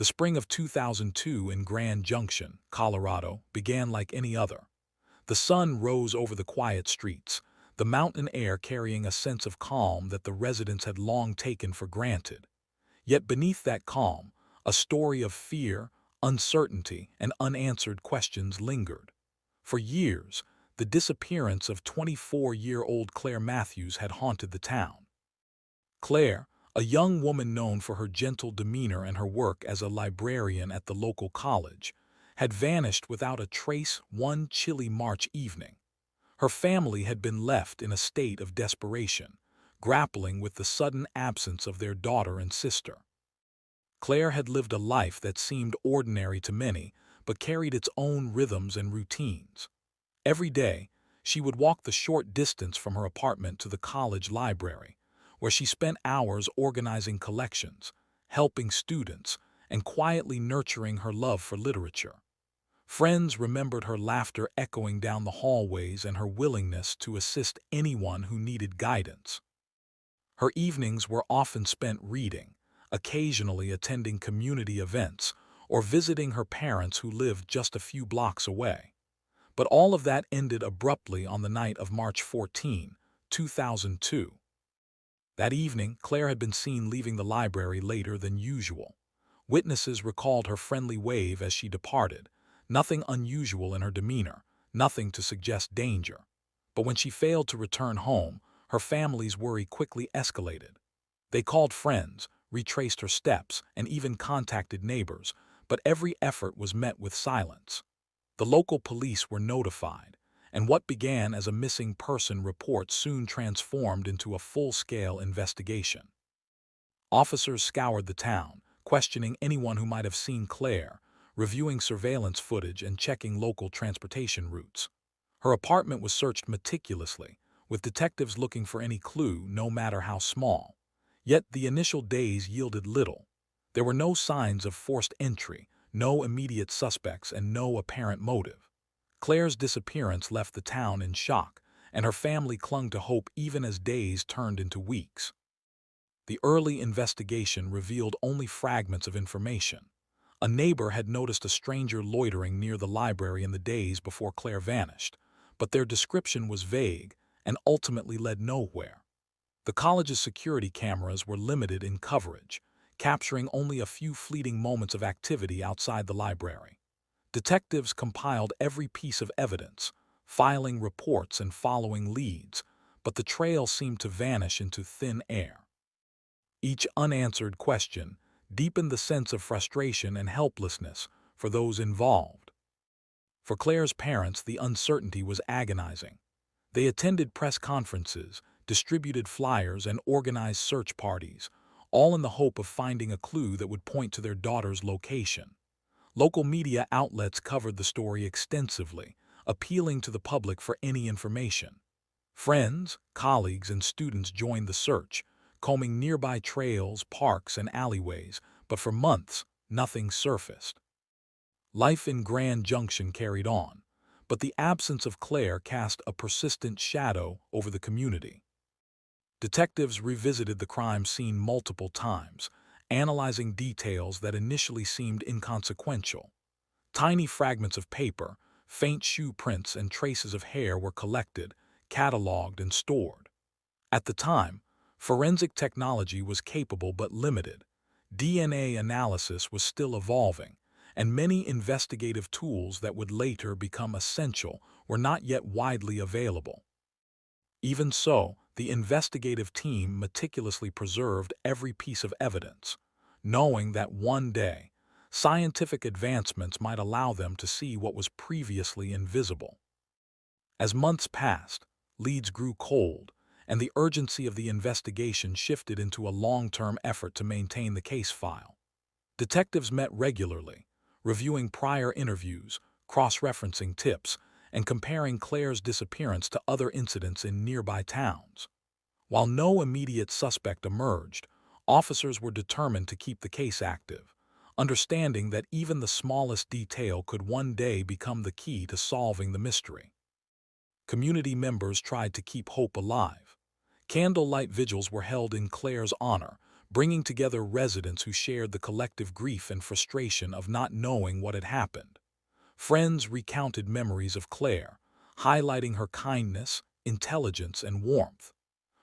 The spring of 2002 in Grand Junction, Colorado, began like any other. The sun rose over the quiet streets, the mountain air carrying a sense of calm that the residents had long taken for granted. Yet beneath that calm, a story of fear, uncertainty, and unanswered questions lingered. For years, the disappearance of 24-year-old Claire Matthews had haunted the town. Claire, a young woman known for her gentle demeanor and her work as a librarian at the local college, had vanished without a trace one chilly March evening. Her family had been left in a state of desperation, grappling with the sudden absence of their daughter and sister. Claire had lived a life that seemed ordinary to many, but carried its own rhythms and routines. Every day, she would walk the short distance from her apartment to the college library, where she spent hours organizing collections, helping students, and quietly nurturing her love for literature. Friends remembered her laughter echoing down the hallways and her willingness to assist anyone who needed guidance. Her evenings were often spent reading, occasionally attending community events, or visiting her parents who lived just a few blocks away. But all of that ended abruptly on the night of March 14, 2002. That evening, Claire had been seen leaving the library later than usual. Witnesses recalled her friendly wave as she departed, nothing unusual in her demeanor, nothing to suggest danger. But when she failed to return home, her family's worry quickly escalated. They called friends, retraced her steps, and even contacted neighbors, but every effort was met with silence. The local police were notified, and what began as a missing person report soon transformed into a full-scale investigation. Officers scoured the town, questioning anyone who might have seen Claire, reviewing surveillance footage and checking local transportation routes. Her apartment was searched meticulously, with detectives looking for any clue, no matter how small. Yet the initial days yielded little. There were no signs of forced entry, no immediate suspects, and no apparent motive. Claire's disappearance left the town in shock, and her family clung to hope even as days turned into weeks. The early investigation revealed only fragments of information. A neighbor had noticed a stranger loitering near the library in the days before Claire vanished, but their description was vague and ultimately led nowhere. The college's security cameras were limited in coverage, capturing only a few fleeting moments of activity outside the library. Detectives compiled every piece of evidence, filing reports and following leads, but the trail seemed to vanish into thin air. Each unanswered question deepened the sense of frustration and helplessness for those involved. For Claire's parents, the uncertainty was agonizing. They attended press conferences, distributed flyers, and organized search parties, all in the hope of finding a clue that would point to their daughter's location. Local media outlets covered the story extensively, appealing to the public for any information. Friends, colleagues, and students joined the search, combing nearby trails, parks, and alleyways, but for months, nothing surfaced. Life in Grand Junction carried on, but the absence of Claire cast a persistent shadow over the community. Detectives revisited the crime scene multiple times, analyzing details that initially seemed inconsequential. Tiny fragments of paper, faint shoe prints, and traces of hair were collected, cataloged, and stored. At the time, forensic technology was capable but limited. DNA analysis was still evolving, and many investigative tools that would later become essential were not yet widely available. Even so, the investigative team meticulously preserved every piece of evidence, knowing that one day, scientific advancements might allow them to see what was previously invisible. As months passed, leads grew cold, and the urgency of the investigation shifted into a long-term effort to maintain the case file. Detectives met regularly, reviewing prior interviews, cross-referencing tips, and comparing Claire's disappearance to other incidents in nearby towns. While no immediate suspect emerged, officers were determined to keep the case active, understanding that even the smallest detail could one day become the key to solving the mystery. Community members tried to keep hope alive. Candlelight vigils were held in Claire's honor, bringing together residents who shared the collective grief and frustration of not knowing what had happened. Friends recounted memories of Claire, highlighting her kindness, intelligence, and warmth.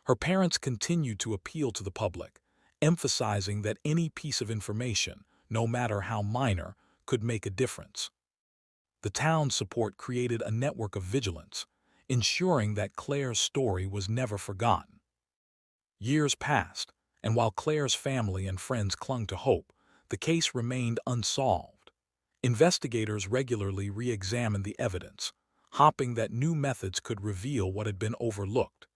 Her parents continued to appeal to the public, emphasizing that any piece of information, no matter how minor, could make a difference. The town's support created a network of vigilance, ensuring that Claire's story was never forgotten. Years passed, and while Claire's family and friends clung to hope, the case remained unsolved. Investigators regularly re-examined the evidence, hoping that new methods could reveal what had been overlooked.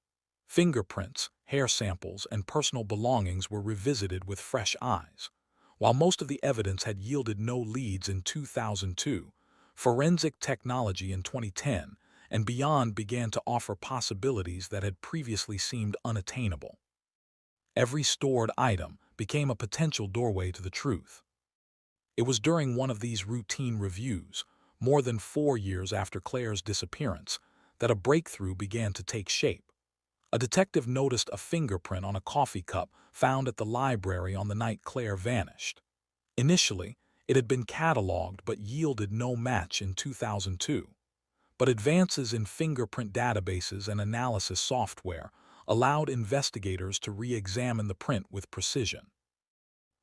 Fingerprints, hair samples, and personal belongings were revisited with fresh eyes. While most of the evidence had yielded no leads in 2002, forensic technology in 2010 and beyond began to offer possibilities that had previously seemed unattainable. Every stored item became a potential doorway to the truth. It was during one of these routine reviews, more than 4 years after Claire's disappearance, that a breakthrough began to take shape. A detective noticed a fingerprint on a coffee cup found at the library on the night Claire vanished. Initially, it had been cataloged but yielded no match in 2002. But advances in fingerprint databases and analysis software allowed investigators to re-examine the print with precision.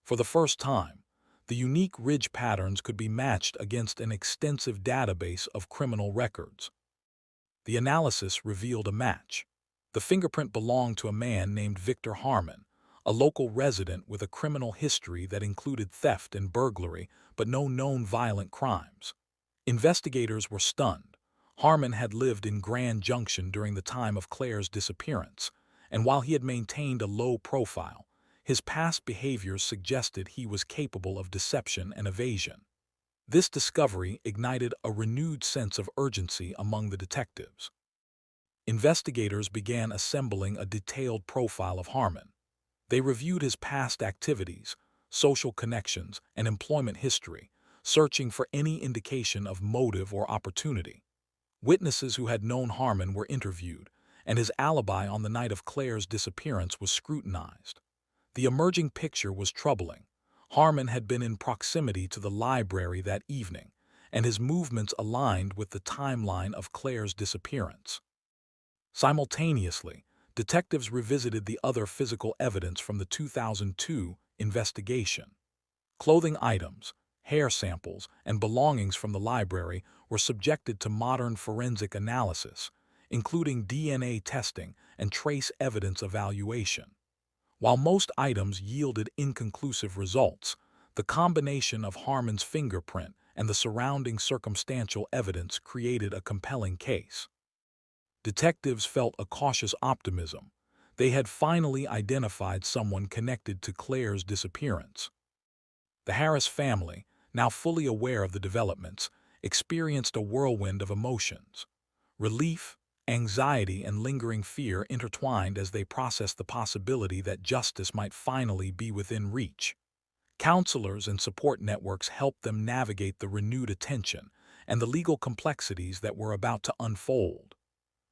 For the first time, the unique ridge patterns could be matched against an extensive database of criminal records. The analysis revealed a match. The fingerprint belonged to a man named Victor Harmon, a local resident with a criminal history that included theft and burglary, but no known violent crimes. Investigators were stunned. Harmon had lived in Grand Junction during the time of Claire's disappearance, and while he had maintained a low profile, his past behaviors suggested he was capable of deception and evasion. This discovery ignited a renewed sense of urgency among the detectives. Investigators began assembling a detailed profile of Harmon. They reviewed his past activities, social connections, and employment history, searching for any indication of motive or opportunity. Witnesses who had known Harmon were interviewed, and his alibi on the night of Claire's disappearance was scrutinized. The emerging picture was troubling. Harmon had been in proximity to the library that evening, and his movements aligned with the timeline of Claire's disappearance. Simultaneously, detectives revisited the other physical evidence from the 2002 investigation. Clothing items, hair samples, and belongings from the library were subjected to modern forensic analysis, including DNA testing and trace evidence evaluation. While most items yielded inconclusive results, the combination of Harmon's fingerprint and the surrounding circumstantial evidence created a compelling case. Detectives felt a cautious optimism. They had finally identified someone connected to Claire's disappearance. The Harris family, now fully aware of the developments, experienced a whirlwind of emotions. Relief, anxiety, and lingering fear intertwined as they processed the possibility that justice might finally be within reach. Counselors and support networks helped them navigate the renewed attention and the legal complexities that were about to unfold.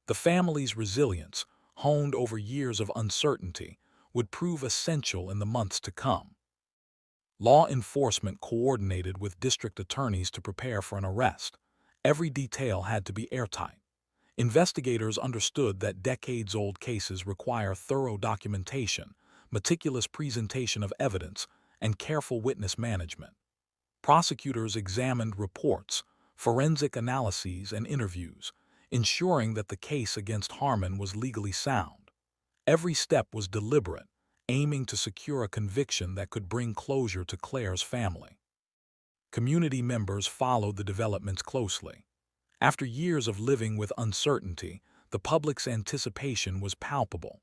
The family's resilience, honed over years of uncertainty, would prove essential in the months to come. Law enforcement coordinated with district attorneys to prepare for an arrest. Every detail had to be airtight. Investigators understood that decades-old cases require thorough documentation, meticulous presentation of evidence, and careful witness management. Prosecutors examined reports, forensic analyses, and interviews, ensuring that the case against Harmon was legally sound. Every step was deliberate, aiming to secure a conviction that could bring closure to Claire's family. Community members followed the developments closely. After years of living with uncertainty, the public's anticipation was palpable.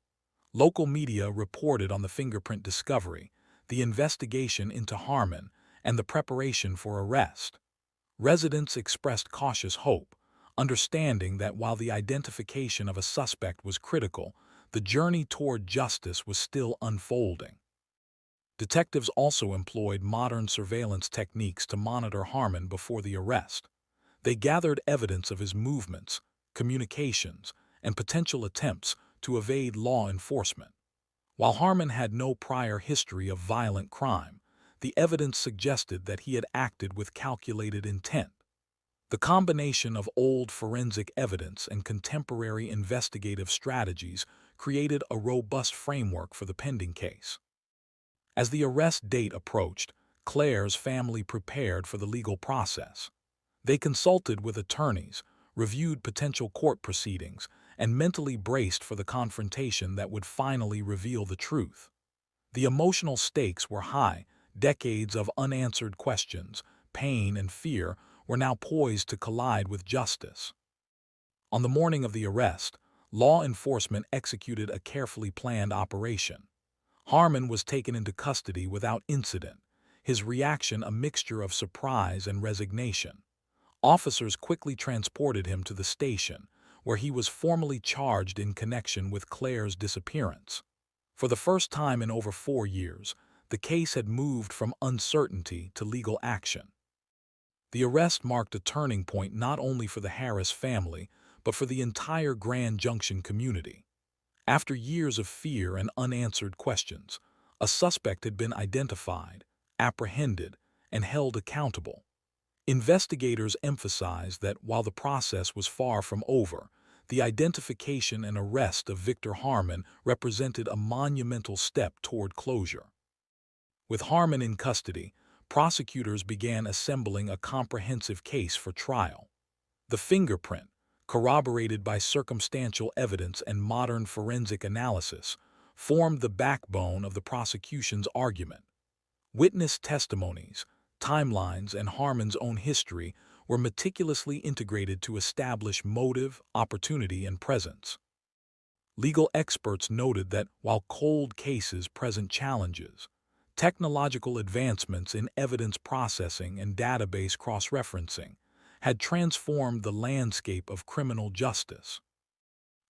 Local media reported on the fingerprint discovery, the investigation into Harmon, and the preparation for arrest. Residents expressed cautious hope, understanding that while the identification of a suspect was critical, the journey toward justice was still unfolding. Detectives also employed modern surveillance techniques to monitor Harmon before the arrest. They gathered evidence of his movements, communications, and potential attempts to evade law enforcement. While Harmon had no prior history of violent crime, the evidence suggested that he had acted with calculated intent. The combination of old forensic evidence and contemporary investigative strategies created a robust framework for the pending case. As the arrest date approached, Claire's family prepared for the legal process. They consulted with attorneys, reviewed potential court proceedings, and mentally braced for the confrontation that would finally reveal the truth. The emotional stakes were high. Decades of unanswered questions, pain, and fear were now poised to collide with justice. On the morning of the arrest, law enforcement executed a carefully planned operation. Harmon was taken into custody without incident, his reaction a mixture of surprise and resignation. Officers quickly transported him to the station, where he was formally charged in connection with Claire's disappearance. For the first time in over 4 years, the case had moved from uncertainty to legal action. The arrest marked a turning point not only for the Harris family, but for the entire Grand Junction community. After years of fear and unanswered questions, a suspect had been identified, apprehended, and held accountable. Investigators emphasized that while the process was far from over, the identification and arrest of Victor Harmon represented a monumental step toward closure. With Harmon in custody, prosecutors began assembling a comprehensive case for trial. The fingerprint, corroborated by circumstantial evidence and modern forensic analysis, formed the backbone of the prosecution's argument. Witness testimonies, timelines, and Harmon's own history were meticulously integrated to establish motive, opportunity, and presence. Legal experts noted that while cold cases present challenges, technological advancements in evidence processing and database cross-referencing had transformed the landscape of criminal justice.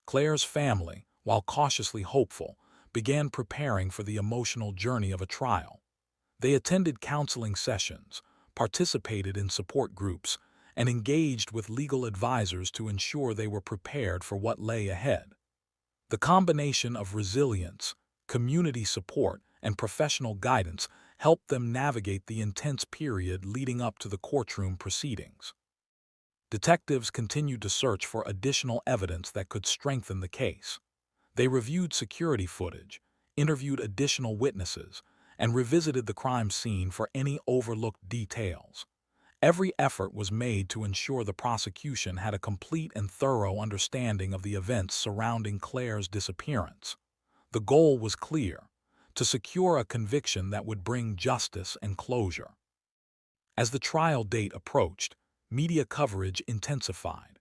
Claire's family, while cautiously hopeful, began preparing for the emotional journey of a trial. They attended counseling sessions, participated in support groups, and engaged with legal advisors to ensure they were prepared for what lay ahead. The combination of resilience, community support, and professional guidance helped them navigate the intense period leading up to the courtroom proceedings. Detectives continued to search for additional evidence that could strengthen the case. They reviewed security footage, interviewed additional witnesses, and revisited the crime scene for any overlooked details. Every effort was made to ensure the prosecution had a complete and thorough understanding of the events surrounding Claire's disappearance. The goal was clear: to secure a conviction that would bring justice and closure. As the trial date approached, media coverage intensified.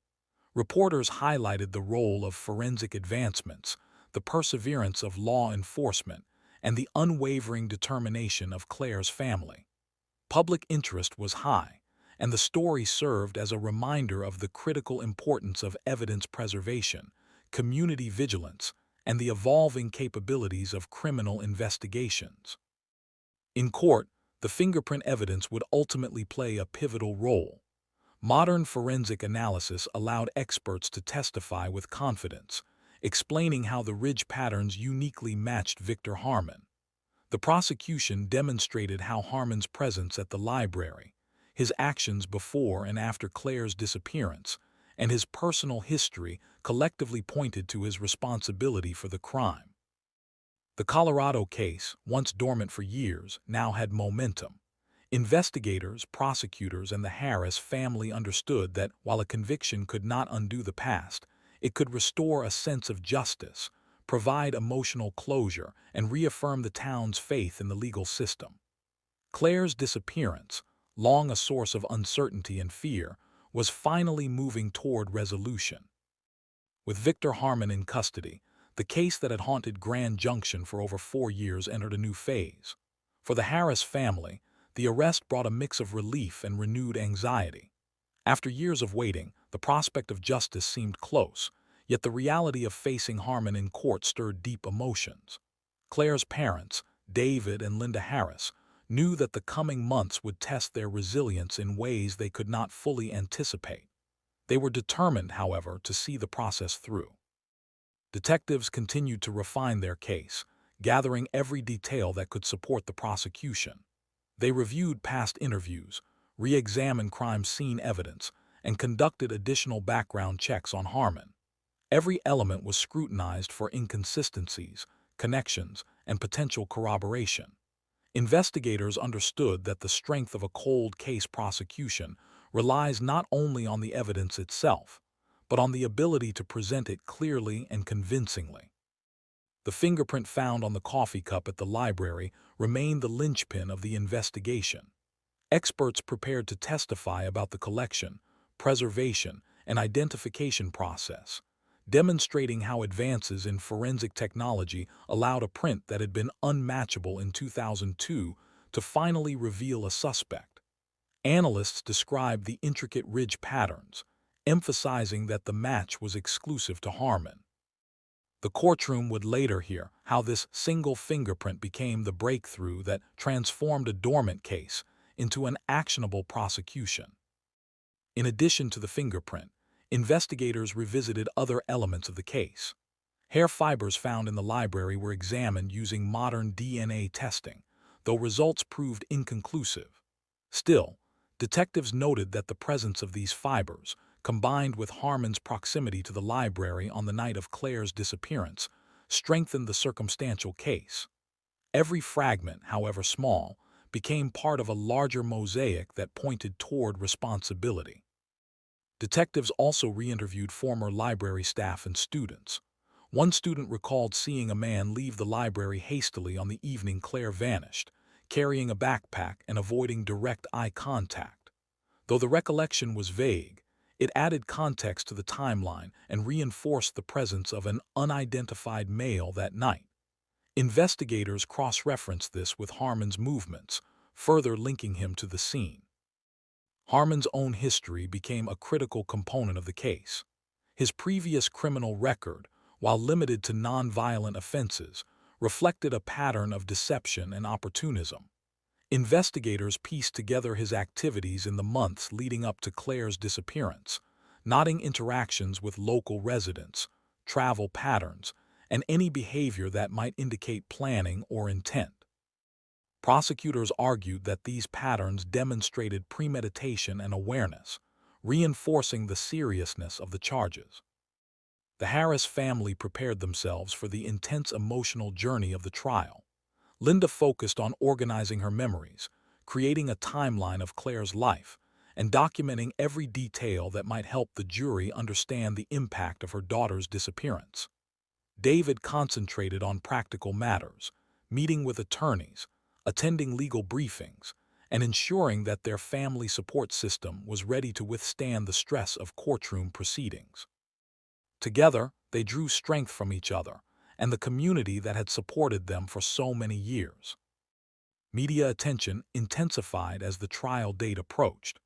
Reporters highlighted the role of forensic advancements, the perseverance of law enforcement, and the unwavering determination of Claire's family. Public interest was high, and the story served as a reminder of the critical importance of evidence preservation, community vigilance, and the evolving capabilities of criminal investigations. In court, the fingerprint evidence would ultimately play a pivotal role. Modern forensic analysis allowed experts to testify with confidence, explaining how the ridge patterns uniquely matched Victor Harmon. The prosecution demonstrated how Harmon's presence at the library, his actions before and after Claire's disappearance, and his personal history collectively pointed to his responsibility for the crime. The Colorado case, once dormant for years, now had momentum. Investigators, prosecutors, and the Harris family understood that while a conviction could not undo the past, it could restore a sense of justice, provide emotional closure, and reaffirm the town's faith in the legal system. Claire's disappearance, long a source of uncertainty and fear, was finally moving toward resolution. With Victor Harmon in custody, the case that had haunted Grand Junction for over 4 years entered a new phase. For the Harris family, the arrest brought a mix of relief and renewed anxiety. After years of waiting, the prospect of justice seemed close, yet the reality of facing Harmon in court stirred deep emotions. Claire's parents, David and Linda Harris, knew that the coming months would test their resilience in ways they could not fully anticipate. They were determined, however, to see the process through. Detectives continued to refine their case, gathering every detail that could support the prosecution. They reviewed past interviews, re-examined crime scene evidence, and conducted additional background checks on Harmon. Every element was scrutinized for inconsistencies, connections, and potential corroboration. Investigators understood that the strength of a cold case prosecution relies not only on the evidence itself, but on the ability to present it clearly and convincingly. The fingerprint found on the coffee cup at the library remained the linchpin of the investigation. Experts prepared to testify about the collection, preservation, and identification process, demonstrating how advances in forensic technology allowed a print that had been unmatchable in 2002 to finally reveal a suspect. Analysts described the intricate ridge patterns, emphasizing that the match was exclusive to Harmon. The courtroom would later hear how this single fingerprint became the breakthrough that transformed a dormant case into an actionable prosecution. In addition to the fingerprint, investigators revisited other elements of the case. Hair fibers found in the library were examined using modern DNA testing, though results proved inconclusive. Still, detectives noted that the presence of these fibers, combined with Harmon's proximity to the library on the night of Claire's disappearance, strengthened the circumstantial case. Every fragment, however small, became part of a larger mosaic that pointed toward responsibility. Detectives also re-interviewed former library staff and students. One student recalled seeing a man leave the library hastily on the evening Claire vanished, carrying a backpack and avoiding direct eye contact. Though the recollection was vague, it added context to the timeline and reinforced the presence of an unidentified male that night. Investigators cross-referenced this with Harmon's movements, further linking him to the scene. Harmon's own history became a critical component of the case. His previous criminal record, while limited to non-violent offenses, reflected a pattern of deception and opportunism. Investigators pieced together his activities in the months leading up to Claire's disappearance, noting interactions with local residents, travel patterns, and any behavior that might indicate planning or intent. Prosecutors argued that these patterns demonstrated premeditation and awareness, reinforcing the seriousness of the charges. The Harris family prepared themselves for the intense emotional journey of the trial. Linda focused on organizing her memories, creating a timeline of Claire's life, and documenting every detail that might help the jury understand the impact of her daughter's disappearance. David concentrated on practical matters, meeting with attorneys, attending legal briefings, and ensuring that their family support system was ready to withstand the stress of courtroom proceedings. Together, they drew strength from each other and the community that had supported them for so many years. Media attention intensified as the trial date approached.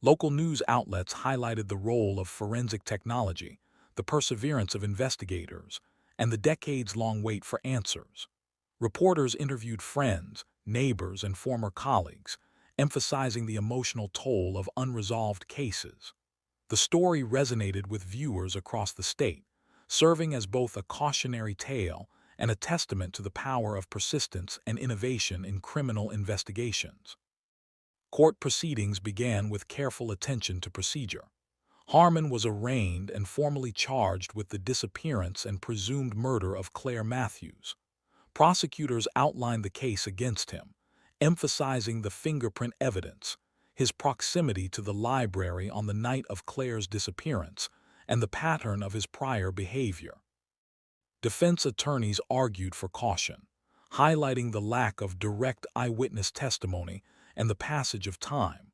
Local news outlets highlighted the role of forensic technology, the perseverance of investigators, and the decades-long wait for answers. Reporters interviewed friends, neighbors, and former colleagues, emphasizing the emotional toll of unresolved cases. The story resonated with viewers across the state, serving as both a cautionary tale and a testament to the power of persistence and innovation in criminal investigations. Court proceedings began with careful attention to procedure. Harmon was arraigned and formally charged with the disappearance and presumed murder of Claire Matthews. Prosecutors outlined the case against him, emphasizing the fingerprint evidence, his proximity to the library on the night of Claire's disappearance, and the pattern of his prior behavior. Defense attorneys argued for caution, highlighting the lack of direct eyewitness testimony and the passage of time,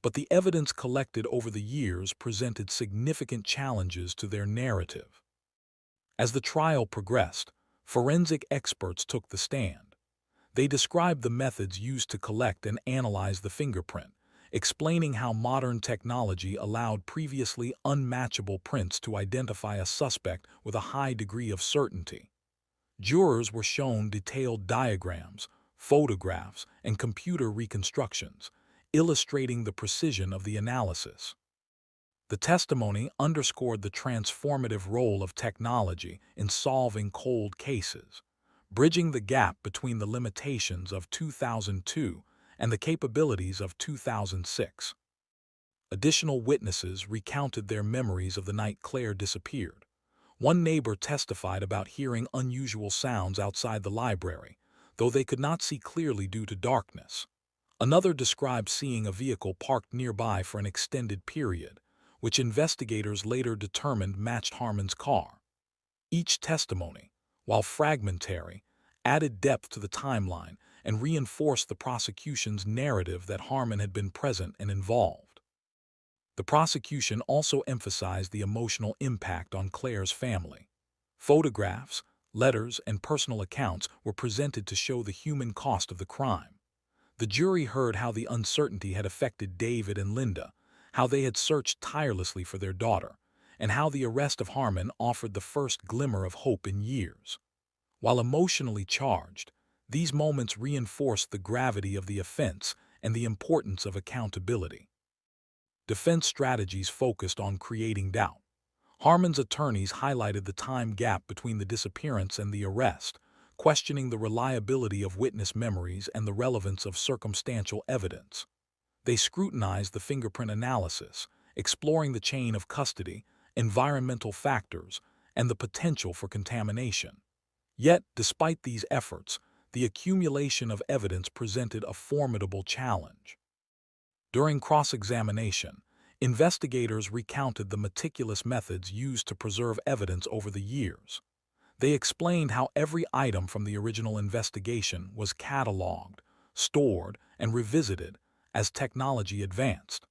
but the evidence collected over the years presented significant challenges to their narrative. As the trial progressed, forensic experts took the stand. They described the methods used to collect and analyze the fingerprint, explaining how modern technology allowed previously unmatchable prints to identify a suspect with a high degree of certainty. Jurors were shown detailed diagrams, photographs, and computer reconstructions, illustrating the precision of the analysis. The testimony underscored the transformative role of technology in solving cold cases, bridging the gap between the limitations of 2002 and the capabilities of 2006. Additional witnesses recounted their memories of the night Claire disappeared. One neighbor testified about hearing unusual sounds outside the library, though they could not see clearly due to darkness. Another described seeing a vehicle parked nearby for an extended period, which investigators later determined matched Harmon's car. Each testimony, while fragmentary, added depth to the timeline and reinforced the prosecution's narrative that Harmon had been present and involved. The prosecution also emphasized the emotional impact on Claire's family. Photographs, letters, and personal accounts were presented to show the human cost of the crime. The jury heard how the uncertainty had affected David and Linda, how they had searched tirelessly for their daughter, and how the arrest of Harmon offered the first glimmer of hope in years. While emotionally charged, these moments reinforced the gravity of the offense and the importance of accountability. Defense strategies focused on creating doubt. Harmon's attorneys highlighted the time gap between the disappearance and the arrest, questioning the reliability of witness memories and the relevance of circumstantial evidence. They scrutinized the fingerprint analysis, exploring the chain of custody, environmental factors, and the potential for contamination. Yet, despite these efforts, the accumulation of evidence presented a formidable challenge. During cross-examination, investigators recounted the meticulous methods used to preserve evidence over the years. They explained how every item from the original investigation was cataloged, stored, and revisited as technology advanced.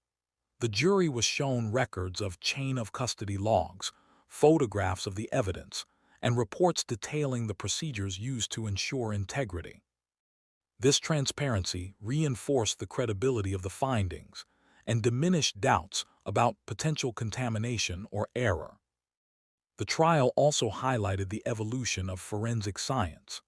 The jury was shown records of chain-of-custody logs, photographs of the evidence, and reports detailing the procedures used to ensure integrity. This transparency reinforced the credibility of the findings and diminished doubts about potential contamination or error. The trial also highlighted the evolution of forensic science.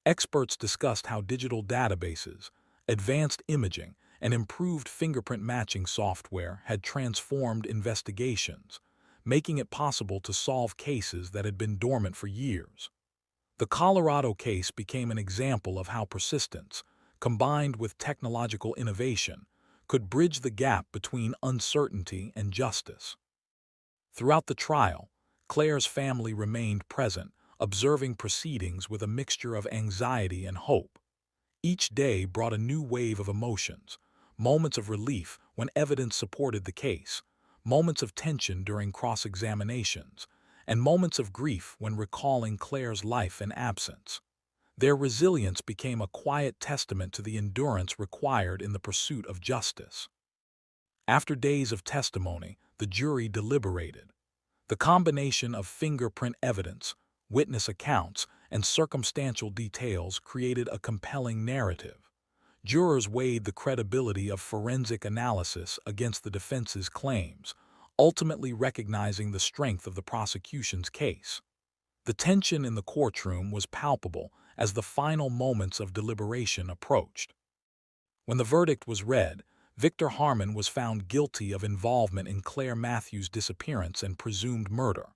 Experts discussed how digital databases, advanced imaging, and improved fingerprint matching software had transformed investigations, making it possible to solve cases that had been dormant for years. The Colorado case became an example of how persistence, combined with technological innovation, could bridge the gap between uncertainty and justice. Throughout the trial, Claire's family remained present, observing proceedings with a mixture of anxiety and hope. Each day brought a new wave of emotions, moments of relief when evidence supported the case, moments of tension during cross-examinations, and moments of grief when recalling Claire's life and absence. Their resilience became a quiet testament to the endurance required in the pursuit of justice. After days of testimony, the jury deliberated. The combination of fingerprint evidence, witness accounts, and circumstantial details created a compelling narrative. Jurors weighed the credibility of forensic analysis against the defense's claims, ultimately recognizing the strength of the prosecution's case. The tension in the courtroom was palpable as the final moments of deliberation approached. When the verdict was read, Victor Harmon was found guilty of involvement in Claire Matthews' disappearance and presumed murder.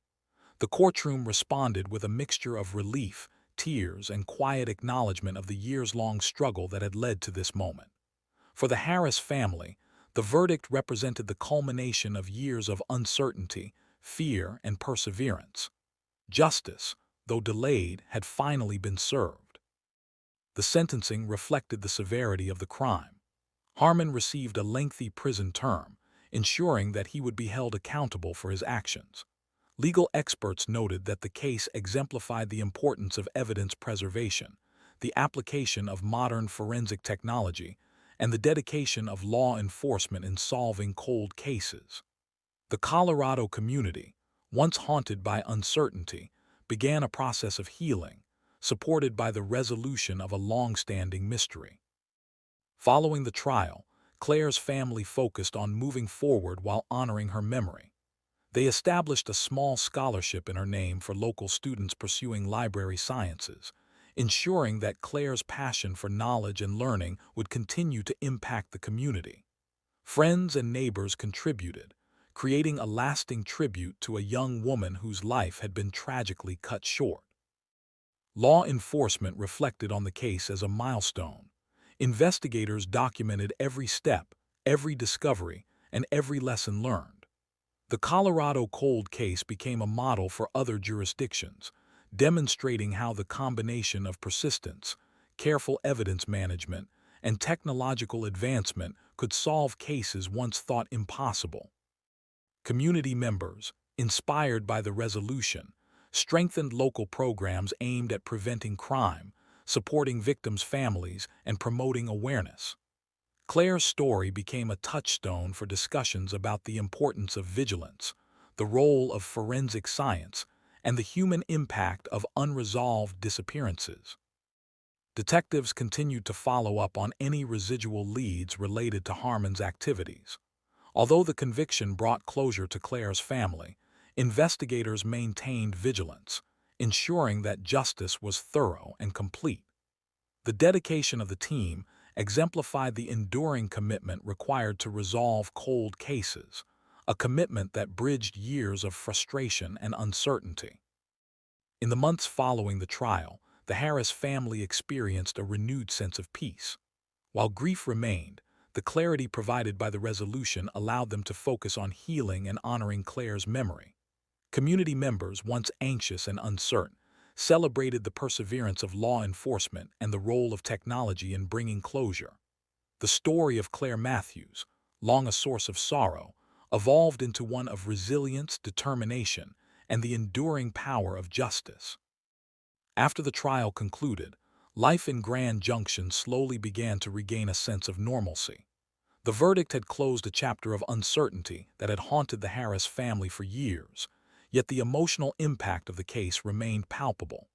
The courtroom responded with a mixture of relief, tears, and quiet acknowledgement of the years-long struggle that had led to this moment. For the Harris family, the verdict represented the culmination of years of uncertainty, fear, and perseverance. Justice, though delayed, had finally been served. The sentencing reflected the severity of the crime. Harmon received a lengthy prison term, ensuring that he would be held accountable for his actions. Legal experts noted that the case exemplified the importance of evidence preservation, the application of modern forensic technology, and the dedication of law enforcement in solving cold cases. The Colorado community, once haunted by uncertainty, began a process of healing, supported by the resolution of a long-standing mystery. Following the trial, Claire's family focused on moving forward while honoring her memory. They established a small scholarship in her name for local students pursuing library sciences, ensuring that Claire's passion for knowledge and learning would continue to impact the community. Friends and neighbors contributed, creating a lasting tribute to a young woman whose life had been tragically cut short. Law enforcement reflected on the case as a milestone. Investigators documented every step, every discovery, and every lesson learned. The Colorado cold case became a model for other jurisdictions, demonstrating how the combination of persistence, careful evidence management, and technological advancement could solve cases once thought impossible. Community members, inspired by the resolution, strengthened local programs aimed at preventing crime, supporting victims' families, and promoting awareness. Claire's story became a touchstone for discussions about the importance of vigilance, the role of forensic science, and the human impact of unresolved disappearances. Detectives continued to follow up on any residual leads related to Harmon's activities. Although the conviction brought closure to Claire's family, investigators maintained vigilance, ensuring that justice was thorough and complete. The dedication of the team exemplified the enduring commitment required to resolve cold cases, a commitment that bridged years of frustration and uncertainty. In the months following the trial, the Harris family experienced a renewed sense of peace. While grief remained, the clarity provided by the resolution allowed them to focus on healing and honoring Claire's memory. Community members, once anxious and uncertain, celebrated the perseverance of law enforcement and the role of technology in bringing closure. The story of Claire Matthews, long a source of sorrow, evolved into one of resilience, determination, and the enduring power of justice. After the trial concluded, life in Grand Junction slowly began to regain a sense of normalcy. The verdict had closed a chapter of uncertainty that had haunted the Harris family for years, yet the emotional impact of the case remained palpable.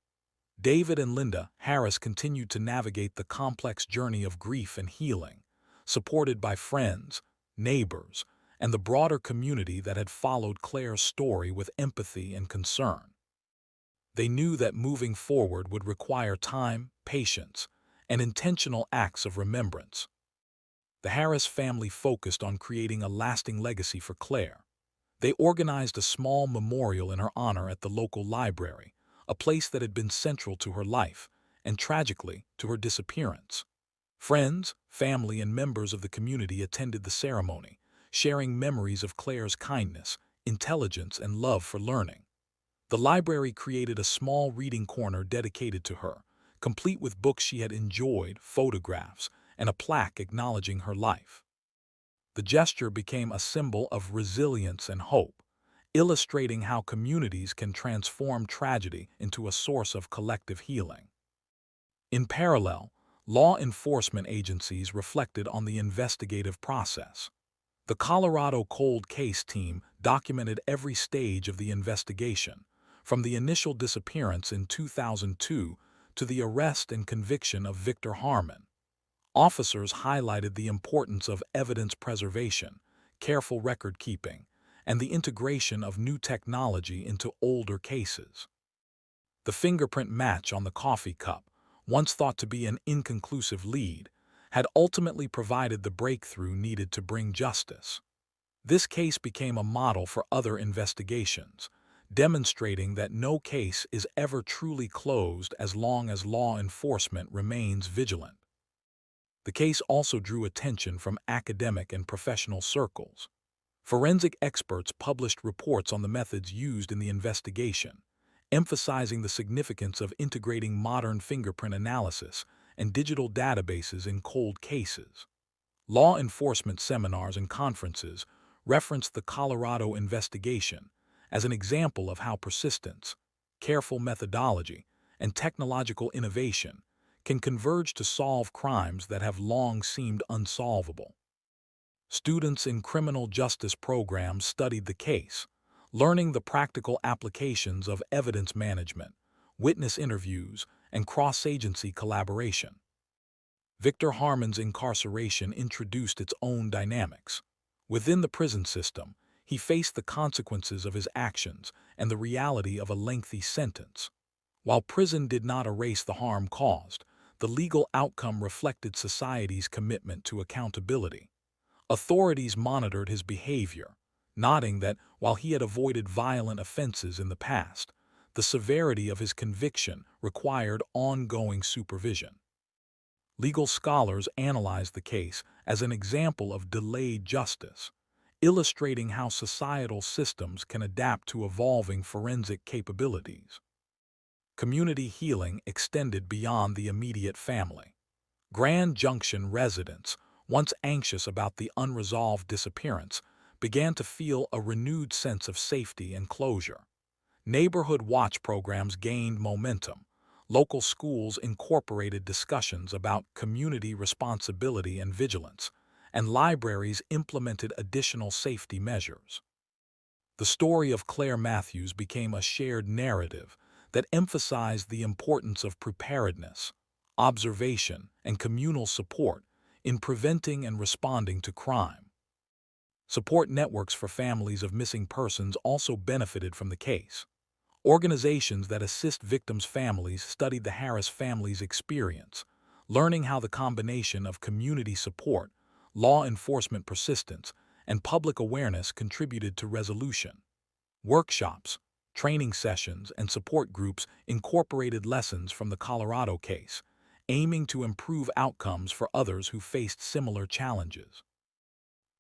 David and Linda Harris continued to navigate the complex journey of grief and healing, supported by friends, neighbors, and the broader community that had followed Claire's story with empathy and concern. They knew that moving forward would require time, patience, and intentional acts of remembrance. The Harris family focused on creating a lasting legacy for Claire. They organized a small memorial in her honor at the local library, a place that had been central to her life and, tragically, to her disappearance. Friends, family, and members of the community attended the ceremony, sharing memories of Claire's kindness, intelligence, and love for learning. The library created a small reading corner dedicated to her, complete with books she had enjoyed, photographs, and a plaque acknowledging her life. The gesture became a symbol of resilience and hope, illustrating how communities can transform tragedy into a source of collective healing. In parallel, law enforcement agencies reflected on the investigative process. The Colorado cold case team documented every stage of the investigation, from the initial disappearance in 2002 to the arrest and conviction of Victor Harmon. Officers highlighted the importance of evidence preservation, careful record keeping, and the integration of new technology into older cases. The fingerprint match on the coffee cup, once thought to be an inconclusive lead, had ultimately provided the breakthrough needed to bring justice. This case became a model for other investigations, demonstrating that no case is ever truly closed as long as law enforcement remains vigilant. The case also drew attention from academic and professional circles. Forensic experts published reports on the methods used in the investigation, emphasizing the significance of integrating modern fingerprint analysis and digital databases in cold cases. Law enforcement seminars and conferences referenced the Colorado investigation as an example of how persistence, careful methodology, and technological innovation can converge to solve crimes that have long seemed unsolvable. Students in criminal justice programs studied the case, learning the practical applications of evidence management, witness interviews, and cross-agency collaboration. Victor Harmon's incarceration introduced its own dynamics. Within the prison system, he faced the consequences of his actions and the reality of a lengthy sentence. While prison did not erase the harm caused, the legal outcome reflected society's commitment to accountability. Authorities monitored his behavior, noting that while he had avoided violent offenses in the past, the severity of his conviction required ongoing supervision. Legal scholars analyzed the case as an example of delayed justice, illustrating how societal systems can adapt to evolving forensic capabilities. Community healing extended beyond the immediate family. Grand Junction residents, once anxious about the unresolved disappearance, began to feel a renewed sense of safety and closure. Neighborhood watch programs gained momentum. Local schools incorporated discussions about community responsibility and vigilance, and libraries implemented additional safety measures. The story of Claire Matthews became a shared narrative that emphasized the importance of preparedness, observation, and communal support in preventing and responding to crime. Support networks for families of missing persons also benefited from the case. Organizations that assist victims' families studied the Harris family's experience, learning how the combination of community support, law enforcement persistence, and public awareness contributed to resolution. Workshops, training sessions, and support groups incorporated lessons from the Colorado case, aiming to improve outcomes for others who faced similar challenges.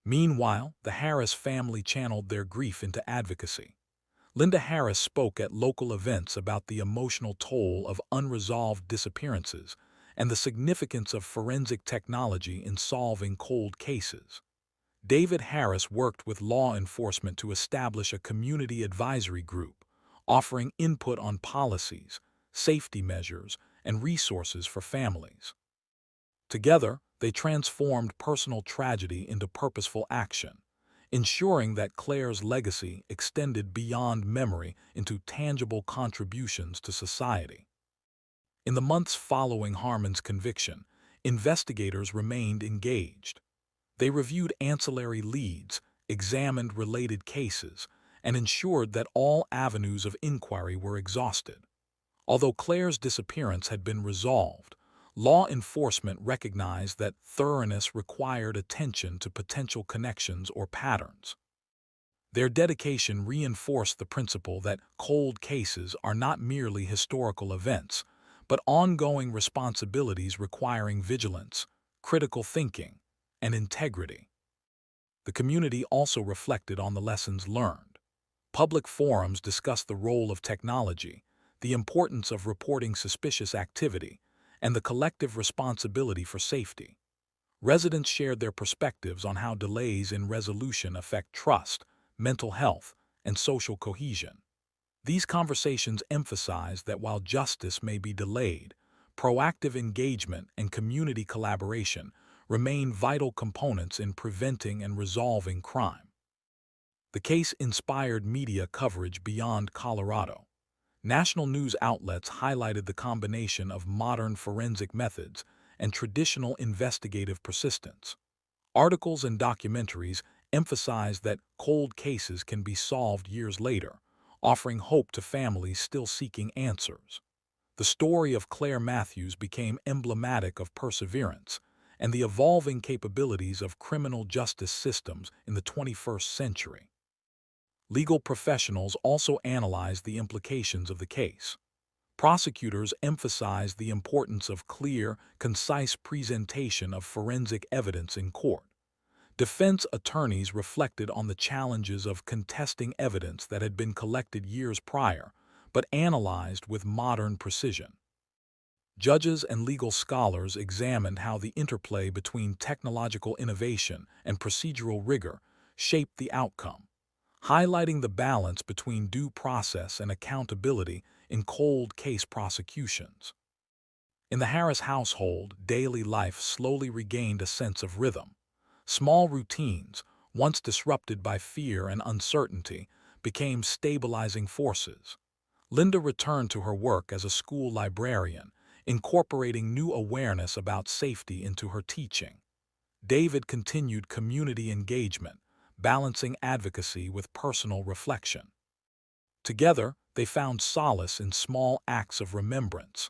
Meanwhile, the Harris family channeled their grief into advocacy. Linda Harris spoke at local events about the emotional toll of unresolved disappearances and the significance of forensic technology in solving cold cases. David Harris worked with law enforcement to establish a community advisory group, offering input on policies, safety measures, and resources for families. Together, they transformed personal tragedy into purposeful action, ensuring that Claire's legacy extended beyond memory into tangible contributions to society. In the months following Harmon's conviction, investigators remained engaged. They reviewed ancillary leads, examined related cases, and ensured that all avenues of inquiry were exhausted. Although Claire's disappearance had been resolved, law enforcement recognized that thoroughness required attention to potential connections or patterns. Their dedication reinforced the principle that cold cases are not merely historical events, but ongoing responsibilities requiring vigilance, critical thinking, and integrity. The community also reflected on the lessons learned. Public forums discussed the role of technology, the importance of reporting suspicious activity, and the collective responsibility for safety. Residents shared their perspectives on how delays in resolution affect trust, mental health, and social cohesion. These conversations emphasized that while justice may be delayed, proactive engagement and community collaboration remain vital components in preventing and resolving crime. The case inspired media coverage beyond Colorado. National news outlets highlighted the combination of modern forensic methods and traditional investigative persistence. Articles and documentaries emphasized that cold cases can be solved years later, offering hope to families still seeking answers. The story of Claire Matthews became emblematic of perseverance and the evolving capabilities of criminal justice systems in the 21st century. Legal professionals also analyzed the implications of the case. Prosecutors emphasized the importance of clear, concise presentation of forensic evidence in court. Defense attorneys reflected on the challenges of contesting evidence that had been collected years prior, but analyzed with modern precision. Judges and legal scholars examined how the interplay between technological innovation and procedural rigor shaped the outcome, highlighting the balance between due process and accountability in cold case prosecutions. In the Harris household, daily life slowly regained a sense of rhythm. Small routines, once disrupted by fear and uncertainty, became stabilizing forces. Linda returned to her work as a school librarian, incorporating new awareness about safety into her teaching. David continued community engagement, balancing advocacy with personal reflection. Together, they found solace in small acts of remembrance,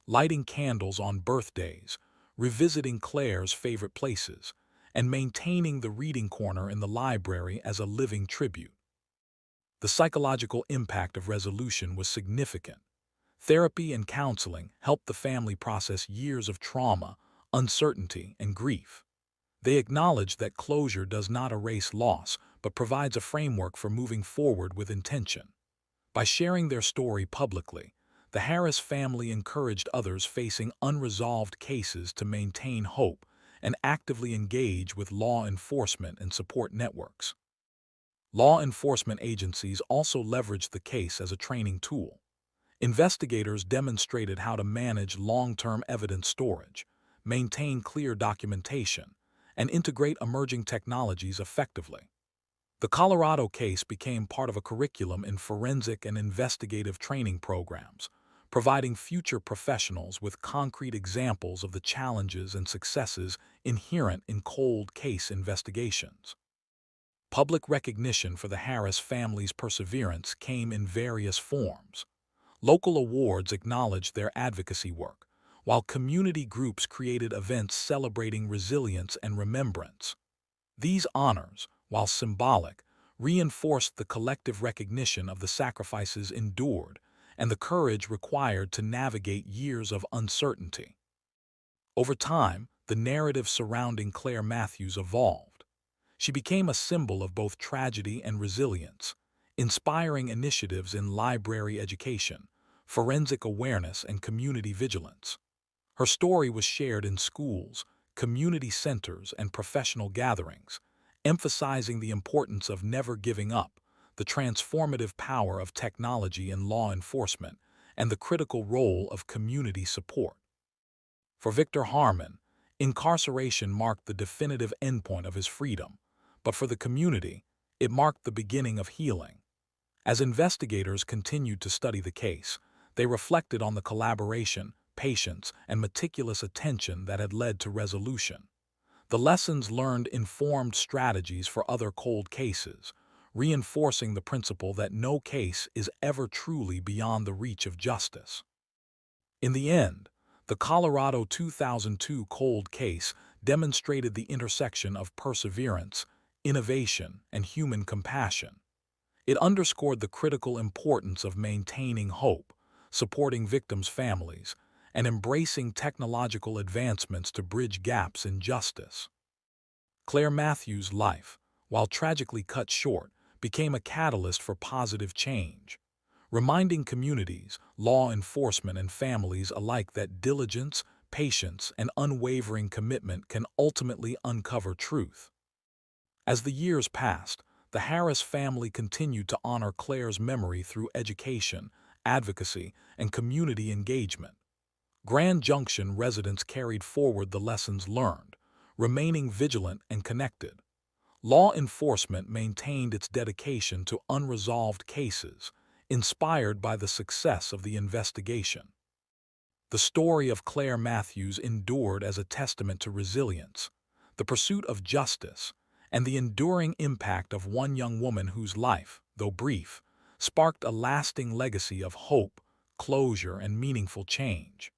lighting candles on birthdays, revisiting Claire's favorite places, and maintaining the reading corner in the library as a living tribute. The psychological impact of resolution was significant. Therapy and counseling helped the family process years of trauma, uncertainty, and grief. They acknowledged that closure does not erase loss, but provides a framework for moving forward with intention. By sharing their story publicly, the Harris family encouraged others facing unresolved cases to maintain hope and actively engage with law enforcement and support networks. Law enforcement agencies also leveraged the case as a training tool. Investigators demonstrated how to manage long-term evidence storage, maintain clear documentation, and integrate emerging technologies effectively. The Colorado case became part of a curriculum in forensic and investigative training programs, providing future professionals with concrete examples of the challenges and successes inherent in cold case investigations. Public recognition for the Harris family's perseverance came in various forms. Local awards acknowledged their advocacy work, while community groups created events celebrating resilience and remembrance. These honors, while symbolic, reinforced the collective recognition of the sacrifices endured and the courage required to navigate years of uncertainty. Over time, the narrative surrounding Claire Matthews evolved. She became a symbol of both tragedy and resilience, inspiring initiatives in library education, forensic awareness, and community vigilance. Her story was shared in schools, community centers, and professional gatherings, emphasizing the importance of never giving up, the transformative power of technology in law enforcement, and the critical role of community support. For Victor Harmon, incarceration marked the definitive endpoint of his freedom, but for the community, it marked the beginning of healing. As investigators continued to study the case, they reflected on the collaboration, patience, and meticulous attention that had led to resolution. The lessons learned informed strategies for other cold cases, reinforcing the principle that no case is ever truly beyond the reach of justice. In the end, the Colorado 2002 cold case demonstrated the intersection of perseverance, innovation, and human compassion. It underscored the critical importance of maintaining hope, supporting victims' families, and embracing technological advancements to bridge gaps in justice. Claire Matthews' life, while tragically cut short, became a catalyst for positive change, reminding communities, law enforcement, and families alike that diligence, patience, and unwavering commitment can ultimately uncover truth. As the years passed, the Harris family continued to honor Claire's memory through education, advocacy, and community engagement. Grand Junction residents carried forward the lessons learned, remaining vigilant and connected. Law enforcement maintained its dedication to unresolved cases, inspired by the success of the investigation. The story of Claire Matthews endured as a testament to resilience, the pursuit of justice, and the enduring impact of one young woman whose life, though brief, sparked a lasting legacy of hope, closure, and meaningful change.